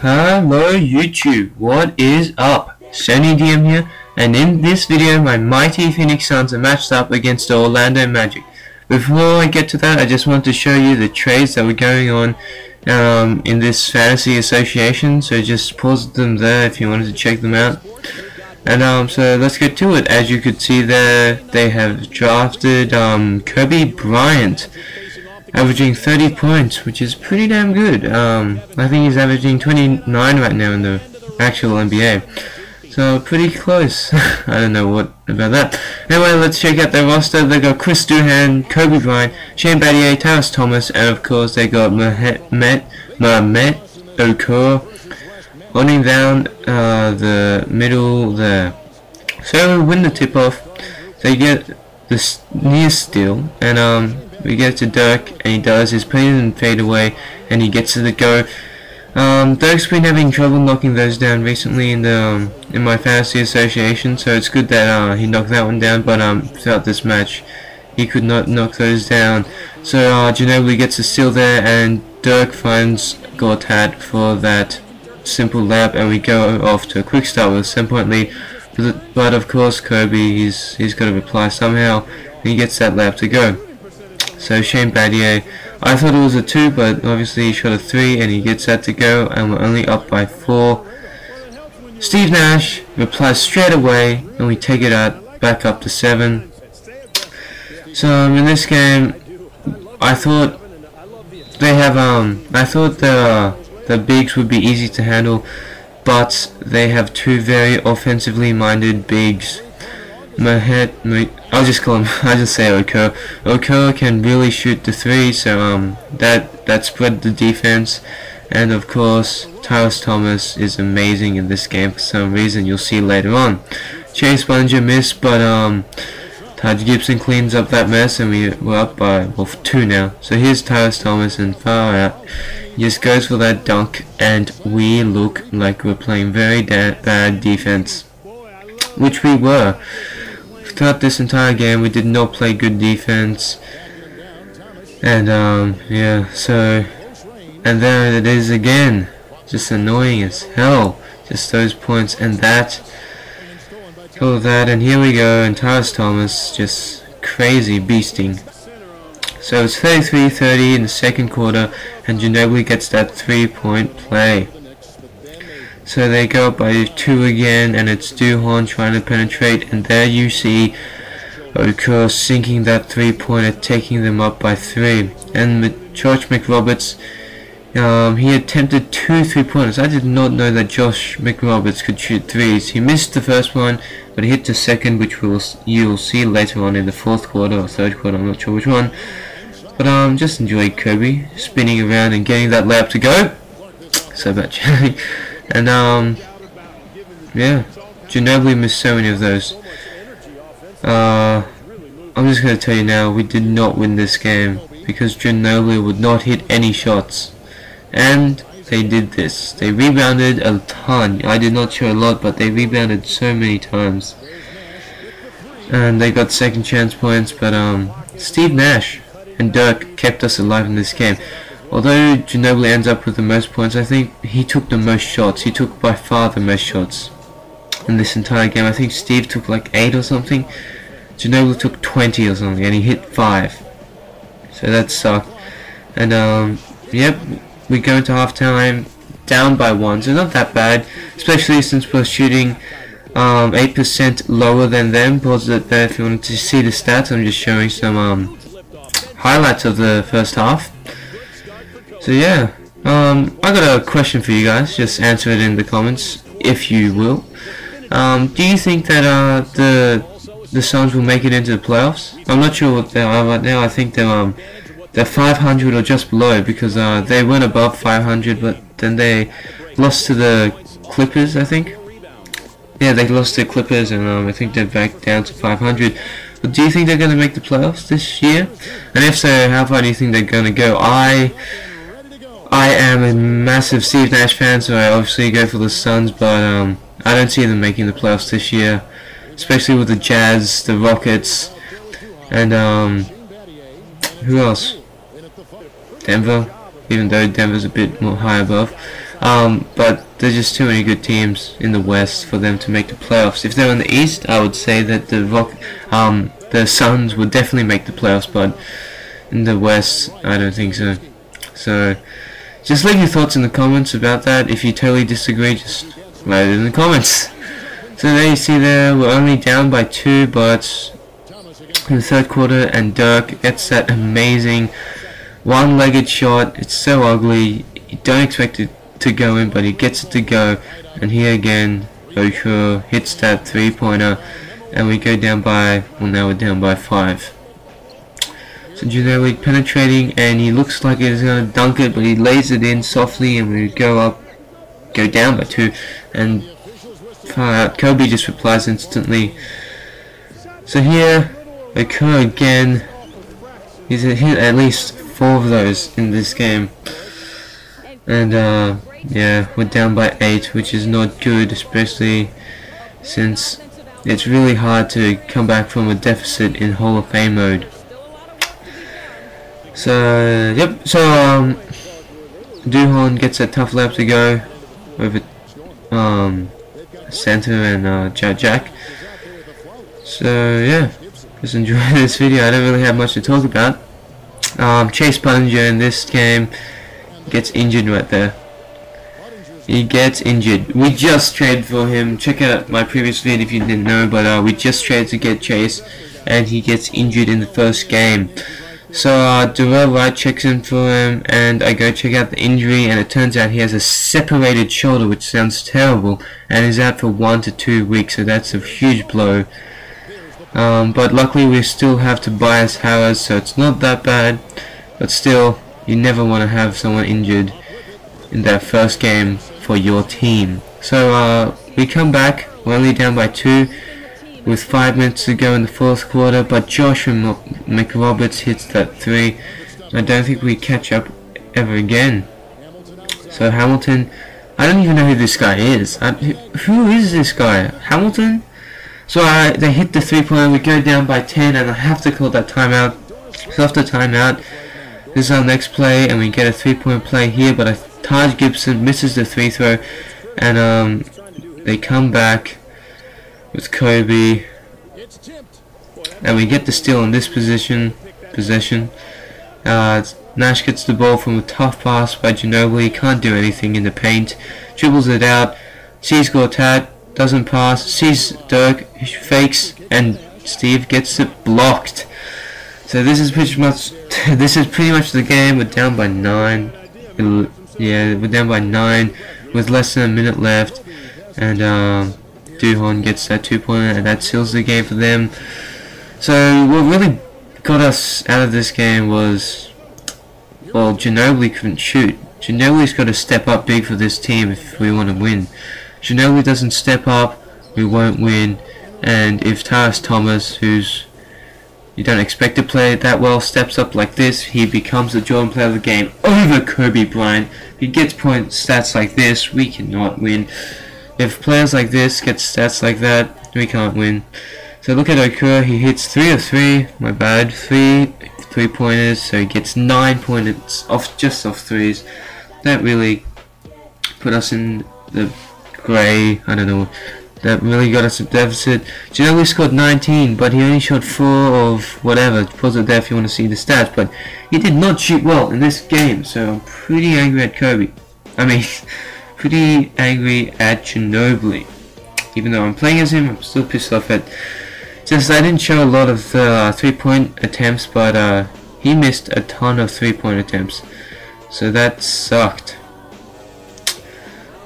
Hello YouTube, what is up? Sonydm here, and in this video my mighty Phoenix Suns are matched up against the Orlando Magic. Before I get to that, I just want to show you the trades that were going on in this fantasy association, so just pause them there if you wanted to check them out. And so let's get to it. As you could see there, they have drafted Kobe Bryant, averaging 30 points, which is pretty damn good. I think he's averaging 29 right now in the actual NBA. So pretty close. I don't know what about that. Anyway, let's check out their roster. They got Chris Duhan, Kobe Bryant, Shane Battier, Tyrese Thomas, and of course they got Mehmet Okur holding down the middle there. So win the tip-off. They get the near steal, and we get to Dirk, and he does his play and fade away, and he gets to the go. Dirk's been having trouble knocking those down recently in my fantasy association, so it's good that he knocked that one down. But throughout this match, he could not knock those down. So Ginobili gets a steal there, and Dirk finds Gortat for that simple layup, and we go off to a quick start with a 7-point lead. But of course, Kobe, he's got to reply somehow, and he gets that layup to go. So Shane Battier, I thought it was a 2, but obviously he shot a 3, and he gets that to go, and we're only up by 4. Steve Nash replies straight away, and we take it out back up to 7. So in this game, I thought they have I thought the bigs would be easy to handle, but they have two very offensively minded bigs. I'll just say Okur. Okur can really shoot the 3, so that spread the defense. And of course, Tyrese Thomas is amazing in this game for some reason. You'll see later on. Chase Bunger missed, but Taj Gibson cleans up that mess, and we're up by 2 now. So here's Tyrese Thomas, and far out, he just goes for that dunk, and we look like we're playing very bad defense, which we were. Throughout this entire game, we did not play good defense, and yeah. So, and there it is again, just annoying as hell. Just those points and that, all of that, and here we go. And Tyrese Thomas just crazy beasting. So it's 33-30 in the second quarter, and Ginobili gets that 3-point play. So they go up by 2 again, and it's Duhan trying to penetrate, and there you see Okur sinking that 3-pointer, taking them up by 3. And with Josh McRoberts, he attempted 2 3-pointers. I did not know that Josh McRoberts could shoot 3s. He missed the first one, but he hit the second, which you'll see later on in the fourth quarter or third quarter, I'm not sure which one. But just enjoyed Kobe spinning around and getting that layup to go. So much. And yeah, Ginobili missed so many of those. I'm just going to tell you now, we did not win this game because Ginobili would not hit any shots. And they did this. They rebounded a ton. I did not show a lot, but they rebounded so many times. And they got second chance points, but Steve Nash and Dirk kept us alive in this game. Although Ginobili ends up with the most points, I think he took the most shots. He took by far the most shots in this entire game. I think Steve took like 8 or something. Ginobili took 20 or something, and he hit 5. So that sucked. And yep, we go into halftime down by 1, so not that bad, especially since we're shooting 8% lower than them. Pause it there if you wanted to see the stats. I'm just showing some highlights of the first half. So yeah, I got a question for you guys. Just answer it in the comments, if you will. Do you think that the Suns will make it into the playoffs? I'm not sure what they are right now. I think they're 500 or just below, because they went above 500, but then they lost to the Clippers, I think. Yeah, they lost to the Clippers, and I think they're back down to 500. But do you think they're going to make the playoffs this year? And if so, how far do you think they're going to go? I am a massive Steve Nash fan, so I obviously go for the Suns, but I don't see them making the playoffs this year, especially with the Jazz, the Rockets, and who else? Denver, even though Denver's a bit more high above. But there's just too many good teams in the West for them to make the playoffs. If they're in the East, I would say that the Suns would definitely make the playoffs, but in the West, I don't think so. So, just leave your thoughts in the comments about that. If you totally disagree, just write it in the comments. So there you see there, we're only down by 2, but in the third quarter, and Dirk gets that amazing one-legged shot. It's so ugly. You don't expect it to go in, but he gets it to go. And here again, Okur hits that 3-pointer, and we go down by, well, now we're down by 5. So Ginobili penetrating, and he looks like he's going to dunk it, but he lays it in softly, and we go down by 2, and far out. Kobe just replies instantly. So here, Okur again. He's hit at least 4 of those in this game, and yeah, we're down by 8, which is not good, especially since it's really hard to come back from a deficit in Hall of Fame mode. So yep, so Duhon gets a tough lap to go over Center and Jack. So yeah, just enjoy this video. I don't really have much to talk about. Chase Buninger in this game gets injured right there. He gets injured. We just traded for him. Check out my previous video if you didn't know, but we just traded to get Chase, and he gets injured in the first game. So Darrell Wright checks in for him, and I go check out the injury, and it turns out he has a separated shoulder, which sounds terrible, and is out for 1 to 2 weeks, so that's a huge blow. But luckily we still have Tobias Harris, so it's not that bad, but still, you never want to have someone injured in that first game for your team. So we come back, we're only down by 2 with 5 minutes to go in the fourth quarter, but Josh McRoberts hits that 3. I don't think we catch up ever again. So Hamilton, I don't even know who this guy is. Who is this guy? Hamilton? So they hit the 3-pointer, we go down by 10, and I have to call that timeout. So after timeout, this is our next play, and we get a 3-point play here, but Taj Gibson misses the 3 throw, and they come back with Kobe, and we get the steal in this possession. Nash gets the ball from a tough pass by Ginobili, can't do anything in the paint, dribbles it out, sees Gortat, doesn't pass, sees Dirk, fakes, and Steve gets it blocked. So this is pretty much the game. We're down by 9. Yeah, we're down by 9 with less than a minute left, and Duhon gets that 2-pointer, and that seals the game for them. So what really got us out of this game was, well, Ginobili couldn't shoot. Ginobili's got to step up big for this team if we want to win. Ginobili doesn't step up, we won't win. And if Tyrese Thomas, who's you don't expect to play that well, steps up like this, he becomes the Jordan player of the game over Kobe Bryant. If he gets point stats like this, we cannot win. If players like this get stats like that, we can't win. So look at Okur, he hits 3 of 3, my bad, 3-pointers, so he gets 9 points just off 3s. That really put us in the grey, I don't know, that really got us a deficit. Ginobili scored 19, but he only shot 4 of whatever. Pause it there if you want to see the stats, but he did not shoot well in this game, so I'm pretty angry at Kobe. I mean, pretty angry at Ginobili. Even though I'm playing as him, I'm still pissed off at. Just I didn't show a lot of 3-point attempts, but he missed a ton of 3-point attempts, so that sucked.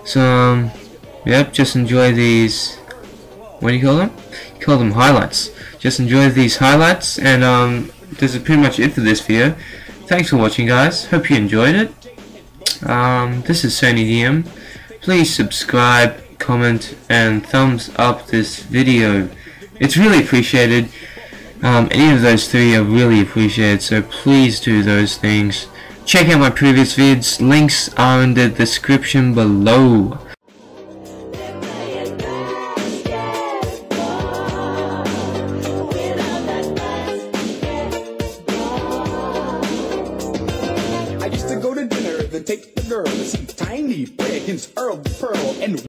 So yep, just enjoy these. What do you call them? You call them highlights. Just enjoy these highlights, and this is pretty much it for this video. Thanks for watching, guys. Hope you enjoyed it. This is Sonydm. Please subscribe, comment, and thumbs up this video. It's really appreciated. Any of those 3 are really appreciated, so please do those things. Check out my previous vids. Links are in the description below. I used to go to dinner, then take the girl to see Tiny Pretty. pearl, and